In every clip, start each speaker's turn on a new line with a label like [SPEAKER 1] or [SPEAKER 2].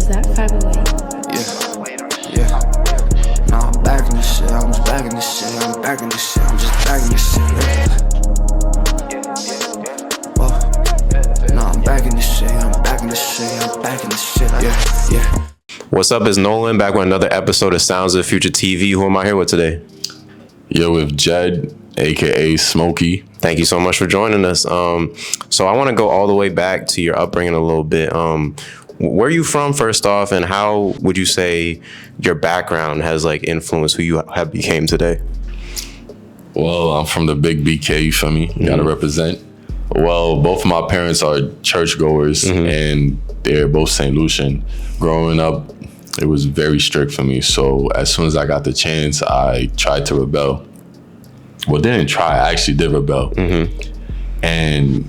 [SPEAKER 1] Is that 508?
[SPEAKER 2] Yeah. Nah, I'm back in this shit. I'm just back in this shit. I'm back in this shit. I'm just back in this shit. Nah, I'm back in this shit. I'm back in this shit. I'm back in this shit. Yeah.
[SPEAKER 3] What's up? It's Nolan back with another episode of Sounds of Future TV. Who am I here with today?
[SPEAKER 4] You're with Jed, aka Smokey.
[SPEAKER 3] Thank you so much for joining us. So I want to go all the way back to your upbringing a little bit. Where are you from, first off, and how would you say your background has like influenced who you have became today?
[SPEAKER 4] Well, I'm from the big BK, you feel me? Gotta represent. Well, both of my parents are churchgoers, and they're both St. Lucian. Growing up, it was very strict for me. So as soon as I got the chance, I tried to rebel. Well, didn't try, I actually did rebel. And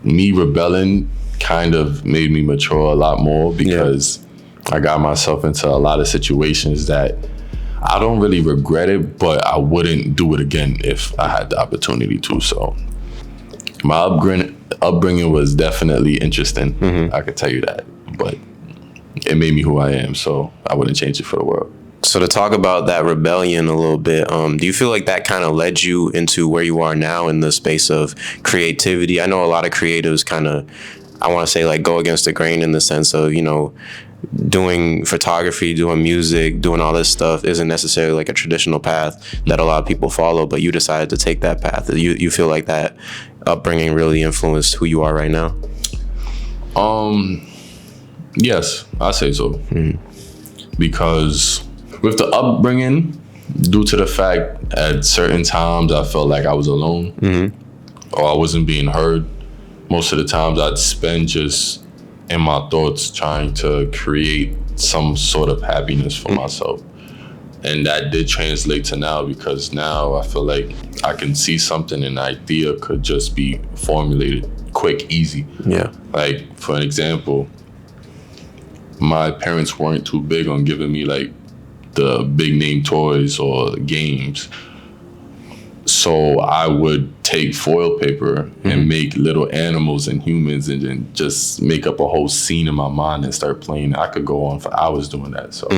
[SPEAKER 4] me rebelling kind of made me mature a lot more because I got myself into a lot of situations that I don't really regret it, but I wouldn't do it again if I had the opportunity to. So my upbringing was definitely interesting. I could tell you that, but it made me who I am. So I wouldn't change it for the world.
[SPEAKER 3] So to talk about that rebellion a little bit, do you feel like that kind of led you into where you are now in the space of creativity? I know a lot of creatives kind of, I want to say, like, go against the grain in the sense of, you know, doing photography, doing music, doing all this stuff isn't necessarily like a traditional path that a lot of people follow, but you decided to take that path. You feel like that upbringing really influenced who you are right now?
[SPEAKER 4] Yes, I say so. Because with the upbringing, due to the fact at certain times I felt like I was alone or I wasn't being heard, most of the times I'd spend just in my thoughts trying to create some sort of happiness for myself. And that did translate to now, because now I feel like I can see something, an idea could just be formulated quick, easy.
[SPEAKER 3] Yeah.
[SPEAKER 4] Like, for an example, my parents weren't too big on giving me like the big name toys or games. So I would take foil paper and make little animals and humans and then just make up a whole scene in my mind and start playing. I could go on for hours doing that. So,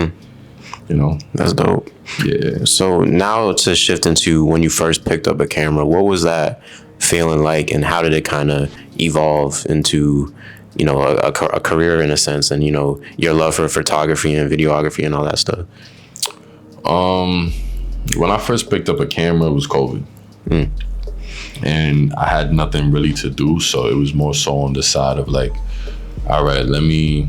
[SPEAKER 4] you know.
[SPEAKER 3] That's dope.
[SPEAKER 4] Yeah.
[SPEAKER 3] So now to shift into when you first picked up a camera, what was that feeling like, and how did it kind of evolve into, you know, a career in a sense, and, you know, your love for photography and videography and all that stuff?
[SPEAKER 4] When I first picked up a camera, it was COVID. And I had nothing really to do, so it was more so on the side of like, all right, let me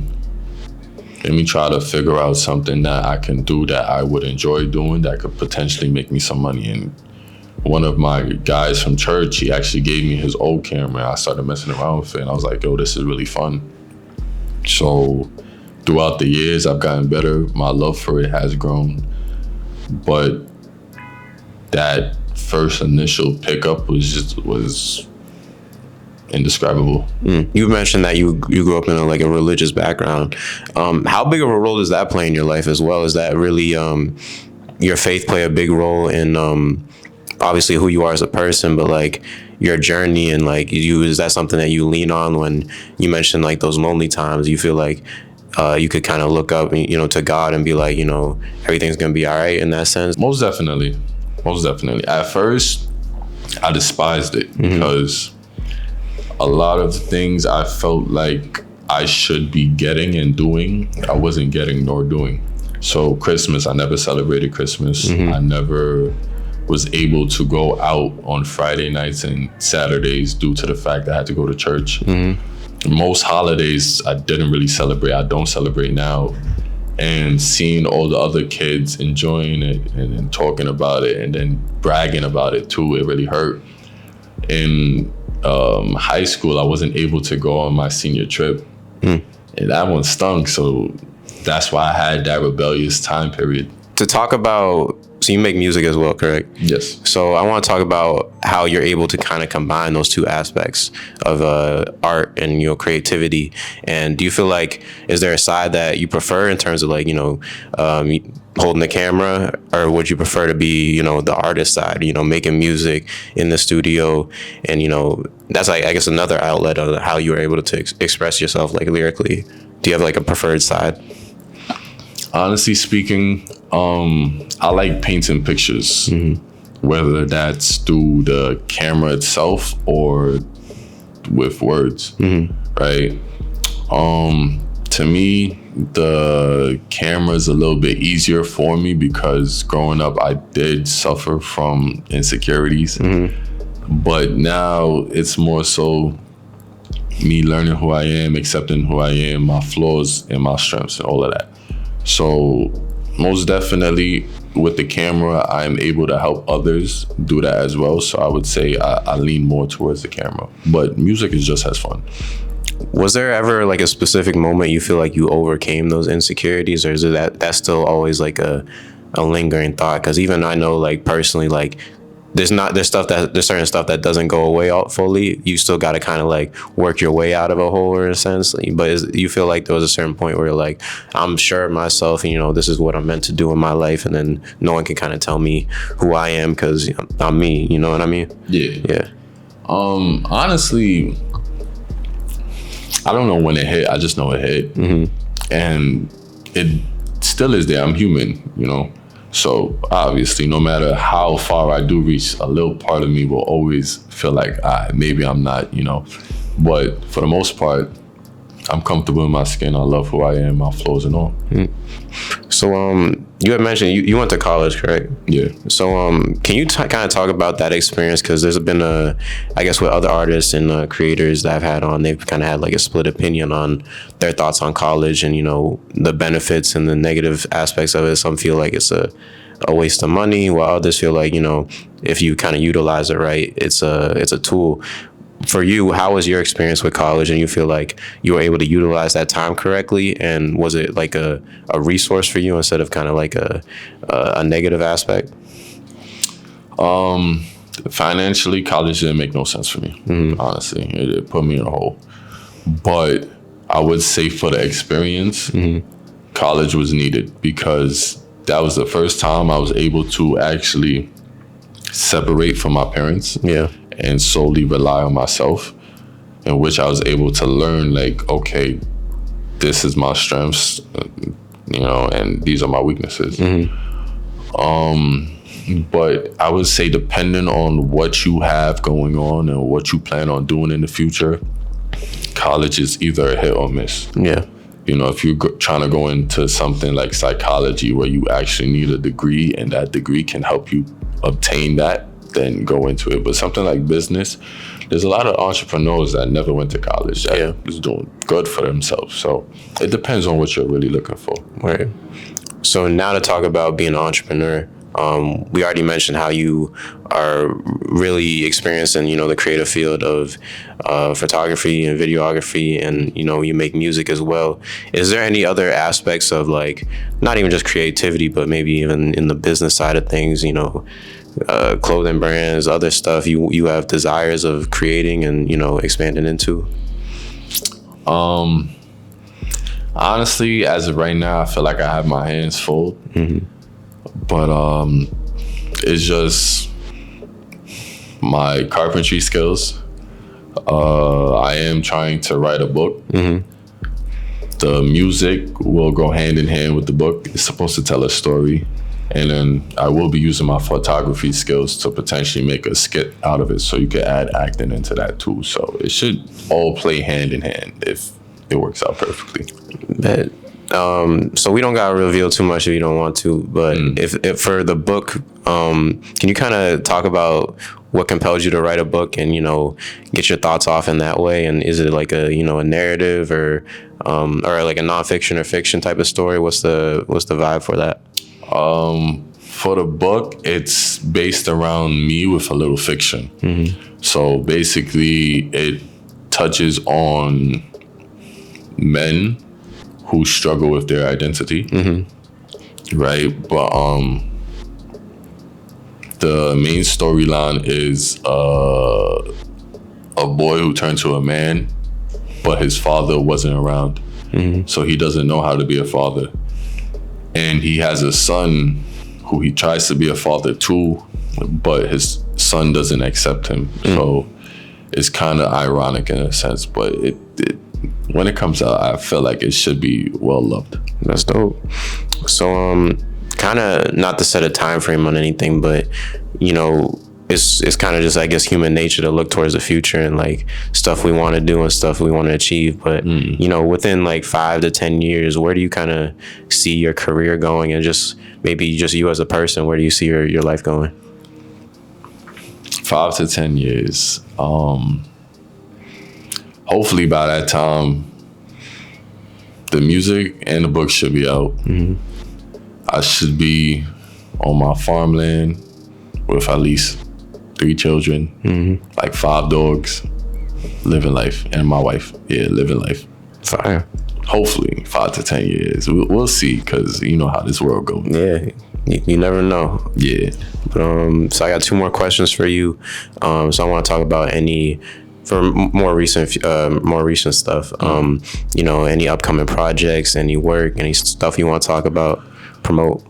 [SPEAKER 4] try to figure out something that I can do that I would enjoy doing that could potentially make me some money. And one of my guys from church, he actually gave me his old camera. I started messing around with it, and I was like, yo, this is really fun. So throughout the years, I've gotten better. My love for it has grown. But that first initial pickup was indescribable.
[SPEAKER 3] You mentioned that you grew up in a religious background. How big of a role does that play in your life as well? Is that really your faith play a big role in obviously who you are as a person, but like your journey, and like is that something that you lean on when you mention like those lonely times? You feel like you could kind of look up, you know, to God and be like, you know, everything's gonna be all right in that sense?
[SPEAKER 4] Most definitely. At first, I despised it because a lot of things I felt like I should be getting and doing, I wasn't getting nor doing. So Christmas, I never celebrated Christmas. I never was able to go out on Friday nights and Saturdays due to the fact that I had to go to church. Most holidays I didn't really celebrate. I don't celebrate now. And seeing all the other kids enjoying it and talking about it and then bragging about it too, it really hurt. In high school, I wasn't able to go on my senior trip. And that one stunk. So that's why I had that rebellious time period.
[SPEAKER 3] To talk about So you make music as well, correct?
[SPEAKER 4] Yes.
[SPEAKER 3] So I want to talk about how you're able to kind of combine those two aspects of art and creativity. And do you feel like, is there a side that you prefer in terms of like holding the camera, or would you prefer to be the artist side, making music in the studio, and that's like, I guess, another outlet of how you were able to express yourself like lyrically? Do you have like a preferred side?
[SPEAKER 4] Honestly speaking, I like painting pictures, whether that's through the camera itself or with words, right? To me, the camera is a little bit easier for me because growing up, I did suffer from insecurities, but now it's more so me learning who I am, accepting who I am, my flaws and my strengths and all of that. So most definitely with the camera, I'm able to help others do that as well. So I would say I lean more towards the camera, but music is just as fun.
[SPEAKER 3] Was there ever like a specific moment you feel like you overcame those insecurities, or is it that's still always like a lingering thought? Because even I know, like personally, like there's certain stuff that doesn't go away all fully. You still got to kind of like work your way out of a hole in a sense. But you feel like there was a certain point where you're like, I'm sure of myself, and this is what I'm meant to do in my life, and then no one can kind of tell me who I am because I'm me. You know what I mean?
[SPEAKER 4] Yeah. Honestly, I don't know when it hit. I just know it hit, and it still is there. I'm human, So obviously, no matter how far I do reach, a little part of me will always feel like, maybe I'm not, But for the most part, I'm comfortable in my skin. I love who I am, my flaws and all.
[SPEAKER 3] So you had mentioned you went to college, correct?
[SPEAKER 4] Yeah.
[SPEAKER 3] So can you kind of talk about that experience? Because there's been I guess with other artists and creators that I've had on, they've kind of had like a split opinion on their thoughts on college and the benefits and the negative aspects of it. Some feel like it's a waste of money, while others feel like if you kind of utilize it right, it's a tool. For you, how was your experience with college, and you feel like you were able to utilize that time correctly, and was it like a resource for you instead of kind of like a negative aspect?
[SPEAKER 4] Financially, college didn't make no sense for me. Honestly, it put me in a hole. But I would say for the experience, college was needed because that was the first time I was able to actually separate from my parents.
[SPEAKER 3] Yeah.
[SPEAKER 4] And solely rely on myself, in which I was able to learn like, okay, this is my strengths, and these are my weaknesses. But I would say depending on what you have going on and what you plan on doing in the future, college is either a hit or miss.
[SPEAKER 3] Yeah.
[SPEAKER 4] If you're trying to go into something like psychology where you actually need a degree and that degree can help you obtain that, then go into it. But something like business, there's a lot of entrepreneurs that never went to college that is doing good for themselves. So it depends on what you're really looking for.
[SPEAKER 3] Right. So now to talk about being an entrepreneur, we already mentioned how you are really experienced in, the creative field of photography and videography, and, you make music as well. Is there any other aspects of like, not even just creativity, but maybe even in the business side of things, clothing brands, other stuff you have desires of creating and expanding into?
[SPEAKER 4] Honestly, as of right now, I feel like I have my hands full. But it's just my carpentry skills. I am trying to write a book. The music will go hand in hand with the book. It's supposed to tell a story. And then I will be using my photography skills to potentially make a skit out of it, so you can add acting into that too. So it should all play hand in hand if it works out perfectly.
[SPEAKER 3] But so we don't gotta reveal too much if you don't want to, but if for the book, can you kind of talk about what compelled you to write a book and get your thoughts off in that way? And is it like a a narrative or like a nonfiction or fiction type of story? What's the vibe for that?
[SPEAKER 4] For the book, it's based around me with a little fiction. So basically, it touches on men who struggle with their identity, right? But The main storyline is a boy who turned to a man, but his father wasn't around. So he doesn't know how to be a father. And he has a son who he tries to be a father to, but his son doesn't accept him. So it's kind of ironic in a sense, but it when it comes out, I feel like it should be well loved.
[SPEAKER 3] That's dope. So kind of not to set a time frame on anything, but you know, it's kind of just, I guess, human nature to look towards the future and like stuff we want to do and stuff we want to achieve. But you know, within like 5 to 10 years, where do you kind of see your career going, and just maybe just you as a person, where do you see your life going?
[SPEAKER 4] 5 to 10 years. Hopefully by that time, the music and the book should be out. I should be on my farmland with at least 3 children, like 5 dogs, living life, and my wife. Yeah, living life.
[SPEAKER 3] Fire.
[SPEAKER 4] Hopefully 5 to 10 years. We'll see, because you know how this world goes.
[SPEAKER 3] Yeah, you never know.
[SPEAKER 4] Yeah.
[SPEAKER 3] But so I got 2 more questions for you. So I want to talk about for more recent stuff. You know, any upcoming projects, any work, any stuff you want to talk about, promote.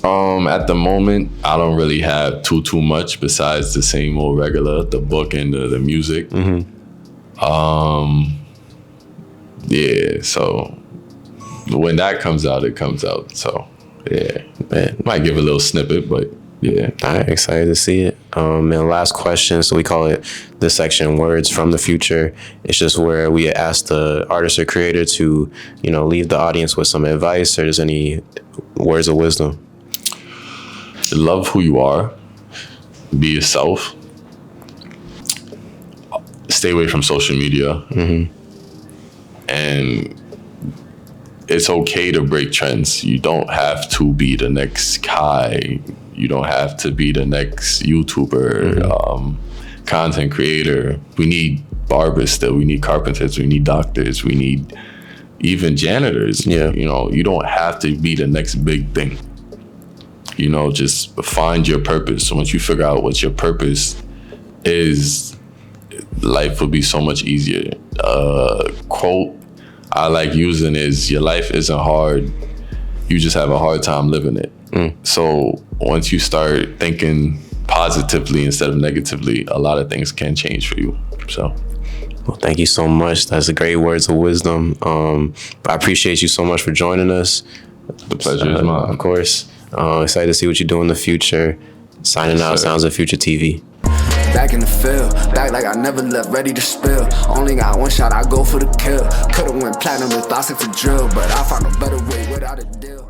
[SPEAKER 4] At the moment, I don't really have too much besides the same old regular, the book and the music. Yeah, so when that comes out, it comes out. So yeah, might give a little snippet, but yeah.
[SPEAKER 3] All right, excited to see it. And last question, so we call it this section Words from the Future. It's just where we ask the artist or creator to, you know, leave the audience with some advice, or just any words of wisdom.
[SPEAKER 4] Love who you are. Be yourself. Stay away from social media. And it's okay to break trends. You don't have to be the next Kai. You don't have to be the next YouTuber, content creator. We need barbers still. We need carpenters. We need doctors. We need even janitors.
[SPEAKER 3] Yeah.
[SPEAKER 4] You know, you don't have to be the next big thing. You know, just find your purpose. Once you figure out what your purpose is, life will be so much easier. Quote I like using is, your life isn't hard. You just have a hard time living it. So once you start thinking positively instead of negatively, a lot of things can change for you. So,
[SPEAKER 3] well, thank you so much. That's great words of wisdom. I appreciate you so much for joining us.
[SPEAKER 4] The pleasure is mine.
[SPEAKER 3] Of course. Excited to see what you do in the future. Signing out, Sounds of Future TV.
[SPEAKER 2] Back in the field, back like I never left, ready to spill. Only got one shot, I go for the kill. Could've went platinum with thoughts like a drill, but I found a better way without a deal.